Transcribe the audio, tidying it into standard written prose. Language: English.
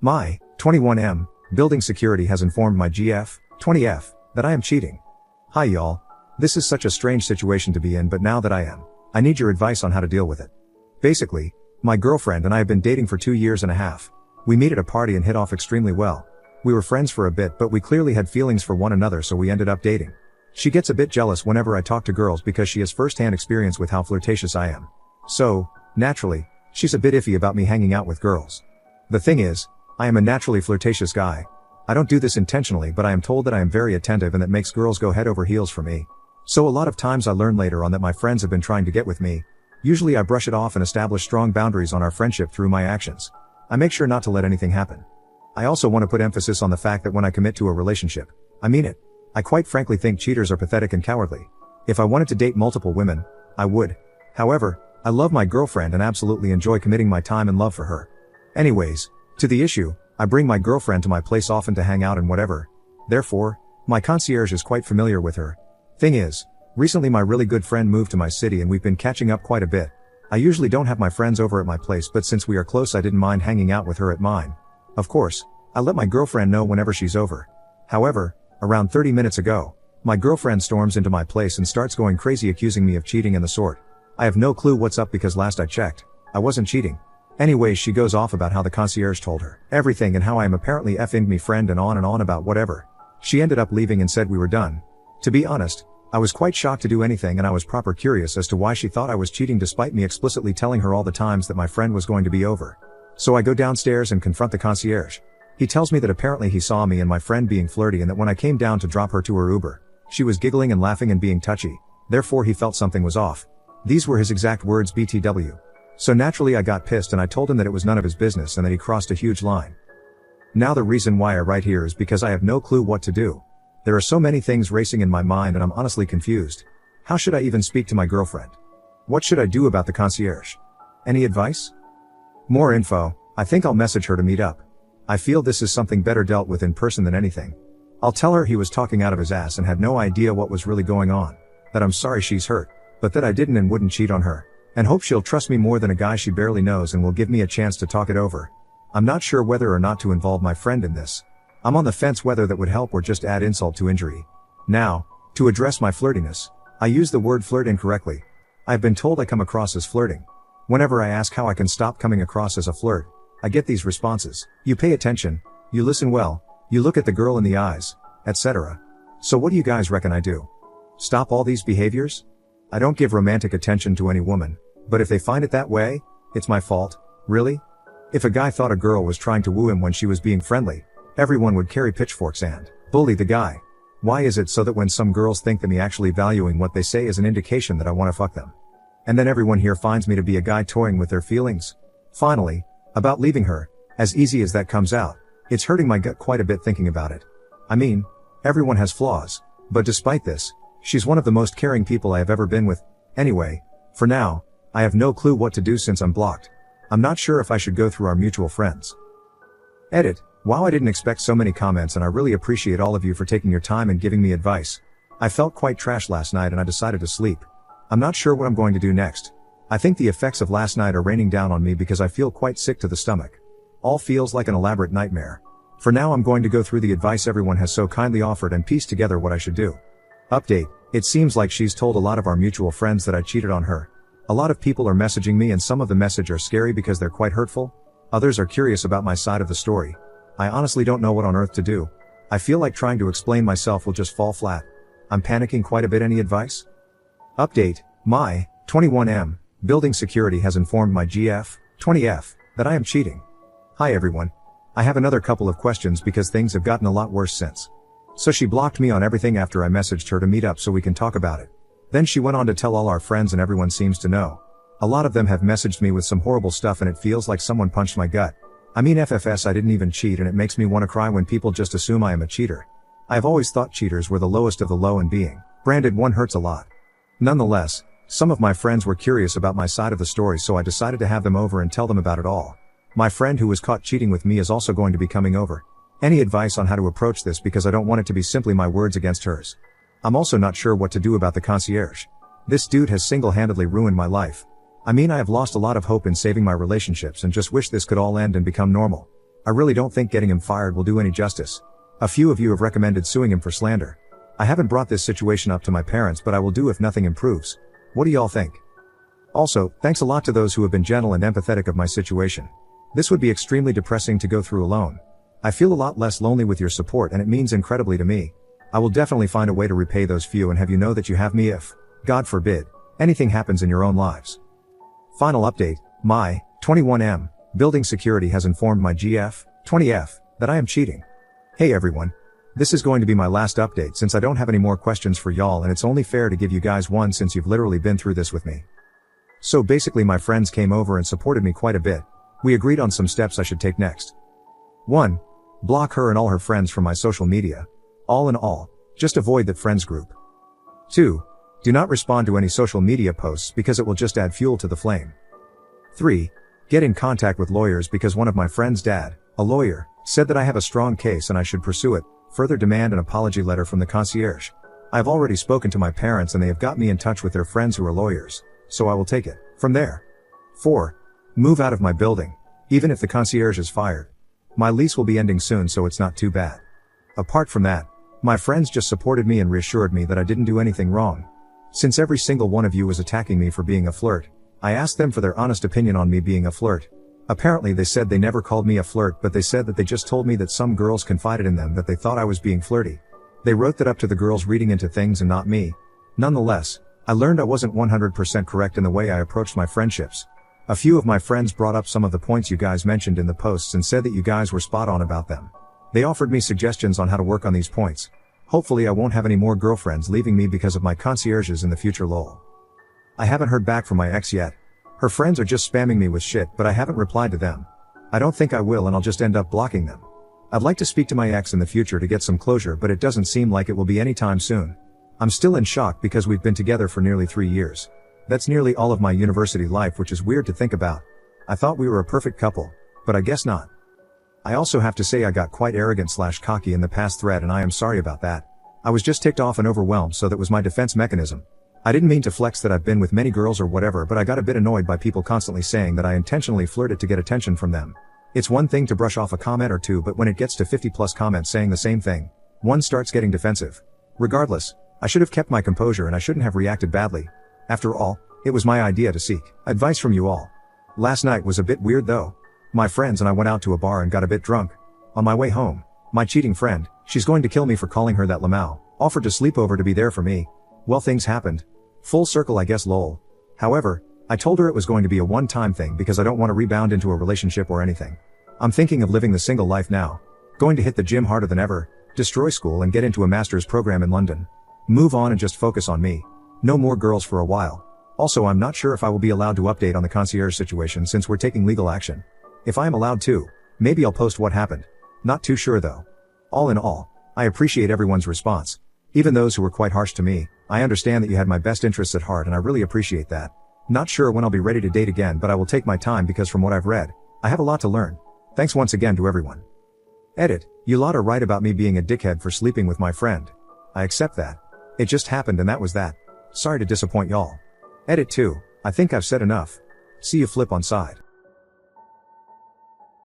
My 21M building security has informed my GF 20F that I am cheating. Hi y'all. This is such a strange situation to be in, but now that I need your advice on how to deal with it. Basically, my girlfriend and I have been dating for 2 years and a half. We meet at a party and hit off extremely well. We were friends for a bit, but we clearly had feelings for one another, so we ended up dating. She gets a bit jealous whenever I talk to girls because she has first-hand experience with how flirtatious I am. So, naturally, she's a bit iffy about me hanging out with girls. The thing is, I am a naturally flirtatious guy. I don't do this intentionally, but I am told that I am very attentive and that makes girls go head over heels for me. So a lot of times I learn later on that my friends have been trying to get with me. Usually I brush it off and establish strong boundaries on our friendship through my actions. I make sure not to let anything happen. I also want to put emphasis on the fact that when I commit to a relationship, I mean it. I quite frankly think cheaters are pathetic and cowardly. If I wanted to date multiple women, I would. However, I love my girlfriend and absolutely enjoy committing my time and love for her. Anyways, to the issue, I bring my girlfriend to my place often to hang out and whatever. Therefore, my concierge is quite familiar with her. Thing is, recently my really good friend moved to my city and we've been catching up quite a bit. I usually don't have my friends over at my place, but since we are close I didn't mind hanging out with her at mine. Of course, I let my girlfriend know whenever she's over. However, around 30 minutes ago, my girlfriend storms into my place and starts going crazy accusing me of cheating and the sort. I have no clue what's up because last I checked, I wasn't cheating. Anyways, she goes off about how the concierge told her everything and how I am apparently effing me friend and on about whatever. She ended up leaving and said we were done. To be honest, I was quite shocked to do anything and I was proper curious as to why she thought I was cheating despite me explicitly telling her all the times that my friend was going to be over. So I go downstairs and confront the concierge. He tells me that apparently he saw me and my friend being flirty and that when I came down to drop her to her Uber, she was giggling and laughing and being touchy. Therefore he felt something was off. These were his exact words, BTW. So naturally I got pissed and I told him that it was none of his business and that he crossed a huge line. Now the reason why I write here is because I have no clue what to do. There are so many things racing in my mind and I'm honestly confused. How should I even speak to my girlfriend? What should I do about the concierge? Any advice? More info, I think I'll message her to meet up. I feel this is something better dealt with in person than anything. I'll tell her he was talking out of his ass and had no idea what was really going on. That I'm sorry she's hurt, but that I didn't and wouldn't cheat on her. And hope she'll trust me more than a guy she barely knows and will give me a chance to talk it over. I'm not sure whether or not to involve my friend in this. I'm on the fence whether that would help or just add insult to injury. Now, to address my flirtiness, I use the word flirt incorrectly. I've been told I come across as flirting. Whenever I ask how I can stop coming across as a flirt, I get these responses. You pay attention, you listen well, you look at the girl in the eyes, etc. So what do you guys reckon I do? Stop all these behaviors? I don't give romantic attention to any woman, but if they find it that way, it's my fault, really? If a guy thought a girl was trying to woo him when she was being friendly, everyone would carry pitchforks and bully the guy. Why is it so that when some girls think that me actually valuing what they say is an indication that I want to fuck them? And then everyone here finds me to be a guy toying with their feelings? Finally, about leaving her, as easy as that comes out, it's hurting my gut quite a bit thinking about it. I mean, everyone has flaws, but despite this, she's one of the most caring people I have ever been with. Anyway, for now, I have no clue what to do since I'm blocked. I'm not sure if I should go through our mutual friends. Edit. Wow, I didn't expect so many comments and I really appreciate all of you for taking your time and giving me advice. I felt quite trash last night and I decided to sleep. I'm not sure what I'm going to do next. I think the effects of last night are raining down on me because I feel quite sick to the stomach. All feels like an elaborate nightmare. For now I'm going to go through the advice everyone has so kindly offered and piece together what I should do. Update. It seems like she's told a lot of our mutual friends that I cheated on her. A lot of people are messaging me and some of the message are scary because they're quite hurtful. Others are curious about my side of the story. I honestly don't know what on earth to do. I feel like trying to explain myself will just fall flat. I'm panicking quite a bit. Any advice? Update. My 21M building security has informed my GF 20F that I am cheating. Hi everyone. I have another couple of questions because things have gotten a lot worse since. So she blocked me on everything after I messaged her to meet up so we can talk about it. Then she went on to tell all our friends and everyone seems to know. A lot of them have messaged me with some horrible stuff and it feels like someone punched my gut. I mean FFS, I didn't even cheat and it makes me want to cry when people just assume I am a cheater. I've always thought cheaters were the lowest of the low and being branded one hurts a lot. Nonetheless, some of my friends were curious about my side of the story so I decided to have them over and tell them about it all. My friend who was caught cheating with me is also going to be coming over. Any advice on how to approach this because I don't want it to be simply my words against hers. I'm also not sure what to do about the concierge. This dude has single-handedly ruined my life. I mean I have lost a lot of hope in saving my relationships and just wish this could all end and become normal. I really don't think getting him fired will do any justice. A few of you have recommended suing him for slander. I haven't brought this situation up to my parents, but I will do if nothing improves. What do y'all think? Also, thanks a lot to those who have been gentle and empathetic of my situation. This would be extremely depressing to go through alone. I feel a lot less lonely with your support, and it means incredibly to me. I will definitely find a way to repay those few and have you know that you have me if, God forbid, anything happens in your own lives. Final update, my 21M building security has informed my GF 20F that I am cheating. Hey everyone. This is going to be my last update since I don't have any more questions for y'all, and it's only fair to give you guys one since you've literally been through this with me. So basically my friends came over and supported me quite a bit. We agreed on some steps I should take next. 1. Block her and all her friends from my social media. All in all, just avoid that friends group. 2. Do not respond to any social media posts because it will just add fuel to the flame. 3. Get in contact with lawyers because one of my friend's dad, a lawyer, said that I have a strong case and I should pursue it. Further, demand an apology letter from the concierge. I have already spoken to my parents and they have got me in touch with their friends who are lawyers, so I will take it from there. 4. Move out of my building, even if the concierge is fired. My lease will be ending soon, so it's not too bad. Apart from that, my friends just supported me and reassured me that I didn't do anything wrong. Since every single one of you was attacking me for being a flirt, I asked them for their honest opinion on me being a flirt. Apparently they said they never called me a flirt, but they said that they just told me that some girls confided in them that they thought I was being flirty. They wrote that up to the girls reading into things and not me. Nonetheless, I learned I wasn't 100% correct in the way I approached my friendships. A few of my friends brought up some of the points you guys mentioned in the posts and said that you guys were spot on about them. They offered me suggestions on how to work on these points. Hopefully I won't have any more girlfriends leaving me because of my concierges in the future, lol. I haven't heard back from my ex yet. Her friends are just spamming me with shit, but I haven't replied to them. I don't think I will, and I'll just end up blocking them. I'd like to speak to my ex in the future to get some closure, but it doesn't seem like it will be anytime soon. I'm still in shock because we've been together for nearly 3 years. That's nearly all of my university life, which is weird to think about. I thought we were a perfect couple, but I guess not. I also have to say I got quite arrogant/cocky in the past thread, and I am sorry about that. I was just ticked off and overwhelmed, so that was my defense mechanism. I didn't mean to flex that I've been with many girls or whatever, but I got a bit annoyed by people constantly saying that I intentionally flirted to get attention from them. It's one thing to brush off a comment or two, but when it gets to 50+ comments saying the same thing, one starts getting defensive. Regardless, I should have kept my composure and I shouldn't have reacted badly. After all, it was my idea to seek advice from you all. Last night was a bit weird though. My friends and I went out to a bar and got a bit drunk. On my way home, my cheating friend, she's going to kill me for calling her that Lamau, offered to sleep over to be there for me. Well, things happened. Full circle, I guess, lol. However, I told her it was going to be a one-time thing because I don't want to rebound into a relationship or anything. I'm thinking of living the single life now. Going to hit the gym harder than ever, destroy school and get into a master's program in London. Move on and just focus on me. No more girls for a while. Also, I'm not sure if I will be allowed to update on the concierge situation since we're taking legal action. If I am allowed to, maybe I'll post what happened. Not too sure though. All in all, I appreciate everyone's response. Even those who were quite harsh to me. I understand that you had my best interests at heart and I really appreciate that. Not sure when I'll be ready to date again, but I will take my time because from what I've read, I have a lot to learn. Thanks once again to everyone. Edit, you lot are right about me being a dickhead for sleeping with my friend. I accept that. It just happened and that was that. Sorry to disappoint y'all. Edit 2, I think I've said enough. See you flip on side.